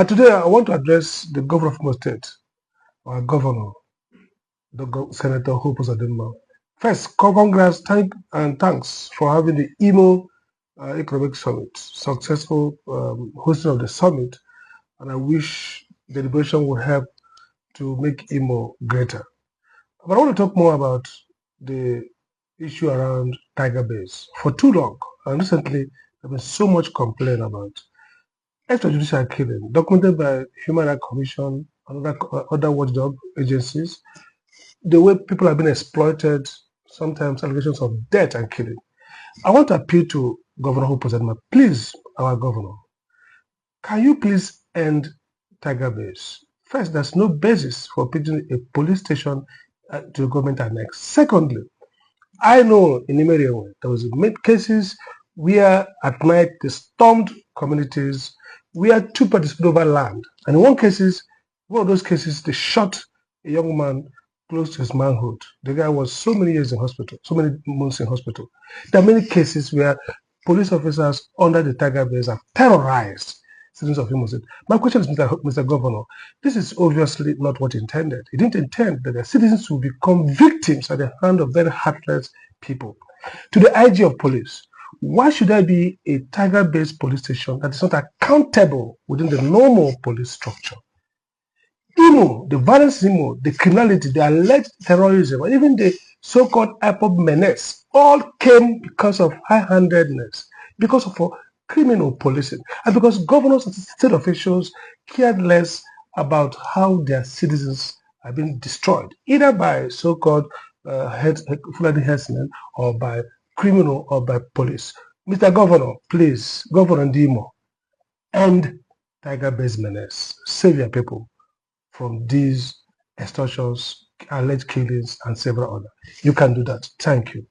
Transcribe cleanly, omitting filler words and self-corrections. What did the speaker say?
Today, I want to address the governor of Imo State, our governor, Senator Uzodinma. First, congrats and thanks for having the Imo Economic Summit, successful hosting of the summit, and I wish the deliberation will help to make Imo greater. But I want to talk more about the issue around Tiger Base. For too long, and recently, there's been so much complaint about extrajudicial killing, documented by Human Rights Commission and other watchdog agencies, the way people have been exploited, sometimes allegations of death and killing. I want to appeal to Governor Uzodinma, please, our governor, can you please end Tiger Base? First, there's no basis for building a police station to the government annex. Secondly, I know in Imeriawe, there was cases where at night they stormed communities, where two parties over land. And in one of those cases, they shot a young man close to his manhood. The guy was so many years in hospital, so many months in hospital. There are many cases where police officers under the Tiger Base have terrorized citizens of Imo State. My question is, Mr. Governor, this is obviously not what intended. It didn't intend that the citizens will become victims at the hand of very heartless people. To the IG of police, why should there be a Tiger-based police station that is not accountable within the normal police structure? Imo, the violence in Imo, the criminality, the alleged terrorism, and even the so-called Menace, all came because of high-handedness, because of criminal policing, and because governors and state officials cared less about how their citizens are being destroyed, either by so-called Fulani herdsmen or by criminal or by police. Mr. Governor, please, Governor Ndimo, end Tiger-based menace. Save your people from these extortions, alleged killings, and several others. You can do that. Thank you.